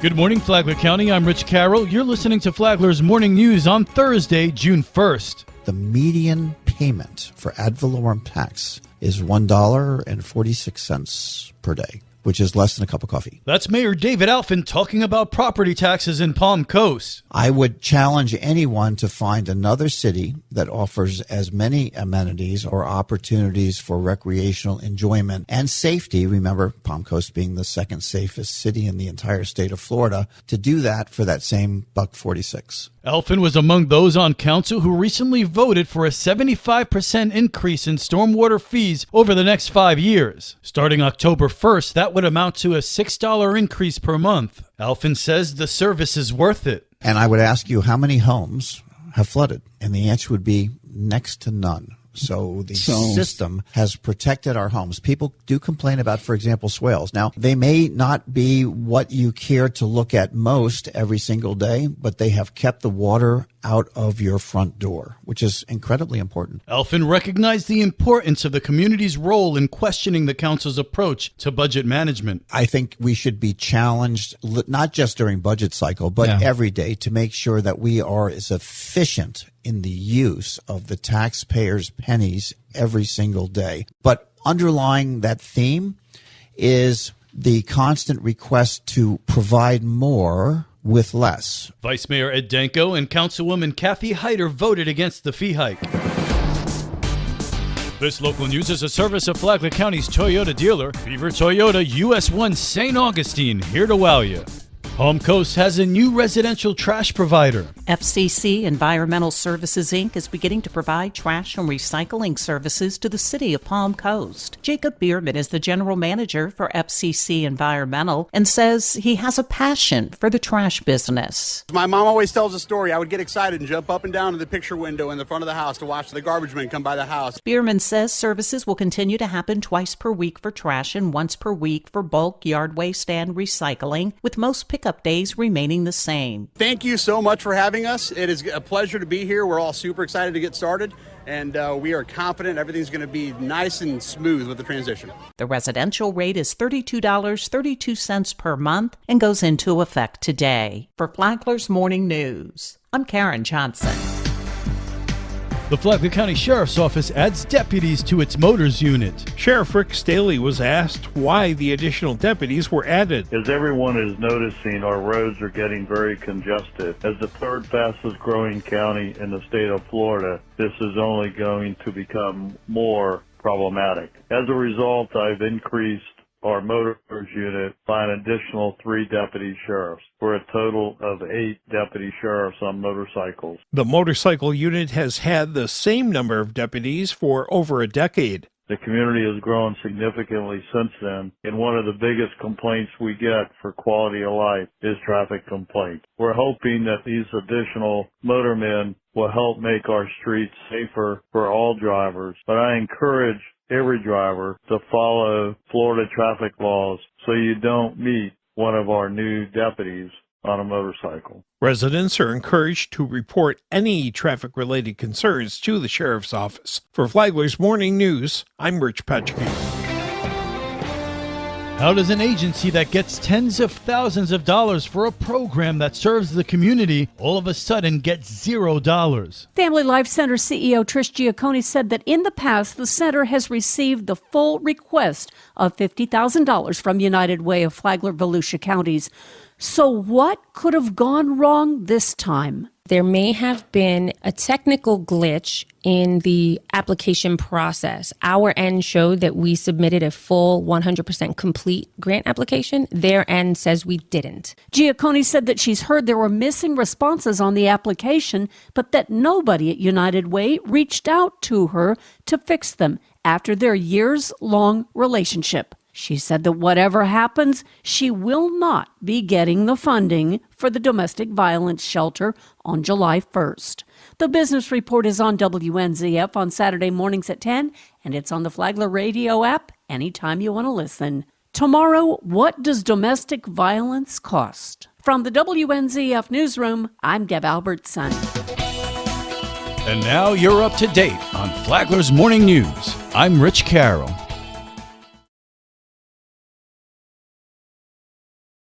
Good morning, Flagler County. I'm Rich Carroll. You're listening to Flagler's Morning News on Thursday, June 1st. The median payment for ad valorem tax is $1.46 per day, which is less than a cup of coffee. That's Mayor David Alfin talking about property taxes in Palm Coast. I would challenge anyone to find another city that offers as many amenities or opportunities for recreational enjoyment and safety. Remember, Palm Coast being the second safest city in the entire state of Florida, to do that for that same $1.46. Alfin was among those on council who recently voted for a 75% increase in stormwater fees over the next 5 years. Starting October 1st, that would amount to a $6 increase per month. Alfin says the service is worth it. And I would ask you, how many homes have flooded? And the answer would be next to none. So the system has protected our homes. People do complain about, for example, swales. Now, they may not be what you care to look at most every single day, but they have kept the water out of your front door, which is incredibly important. Alfin recognized the importance of the community's role in questioning the council's approach to budget management. I think we should be challenged, not just during budget cycle, but every day, to make sure that we are as efficient in the use of the taxpayers' pennies every single day. But underlying that theme is the constant request to provide more with less. Vice Mayor Ed Danko and Councilwoman Kathy Heider voted against the fee hike. This local news is a service of Flagler County's Toyota dealer, Beaver Toyota US 1 St. Augustine, here to wow you. Palm Coast has a new residential trash provider. FCC Environmental Services, Inc. is beginning to provide trash and recycling services to the city of Palm Coast. Jacob Bierman is the general manager for FCC Environmental and says he has a passion for the trash business. My mom always tells a story. I would get excited and jump up and down to the picture window in the front of the house to watch the garbage men come by the house. Bierman says services will continue to happen twice per week for trash and once per week for bulk, yard waste, and recycling, with most pickup days remaining the same. Thank you so much for having us. It is a pleasure to be here. We're all super excited to get started, and we are confident everything's going to be nice and smooth with the transition. The residential rate is $32.32 per month and goes into effect today. For Flagler's Morning News, I'm Karen Johnson. The Flagler County Sheriff's Office adds deputies to its motors unit. Sheriff Rick Staley was asked why the additional deputies were added. As everyone is noticing, our roads are getting very congested. As the third fastest growing county in the state of Florida, this is only going to become more problematic. As a result, I've increased our motors unit by an additional 3 deputy sheriffs, for a total of 8 deputy sheriffs on motorcycles. The motorcycle unit has had the same number of deputies for over a decade. The community has grown significantly since then, and one of the biggest complaints we get for quality of life is traffic complaints. We're hoping that these additional motormen will help make our streets safer for all drivers, but I encourage every driver to follow Florida traffic laws so you don't meet one of our new deputies on a motorcycle. Residents are encouraged to report any traffic-related concerns to the Sheriff's Office. For Flagler's Morning News, I'm Rich Patrick. How does an agency that gets tens of thousands of dollars for a program that serves the community all of a sudden get $0? Family Life Center CEO Trish Giacconi said that in the past, the center has received the full request of $50,000 from United Way of Flagler, Volusia counties. So what could have gone wrong this time? There may have been a technical glitch in the application process. Our end showed that we submitted a full 100% complete grant application. Their end says we didn't. Giacconi said that she's heard there were missing responses on the application, but that nobody at United Way reached out to her to fix them after their years-long relationship. She said that whatever happens, she will not be getting the funding for the domestic violence shelter on July 1st. The Business Report is on WNZF on Saturday mornings at 10, and it's on the Flagler radio app anytime you want to listen. Tomorrow, what does domestic violence cost? From the WNZF newsroom, I'm Deb Albertson. And now you're up to date on Flagler's Morning News. I'm Rich Carroll.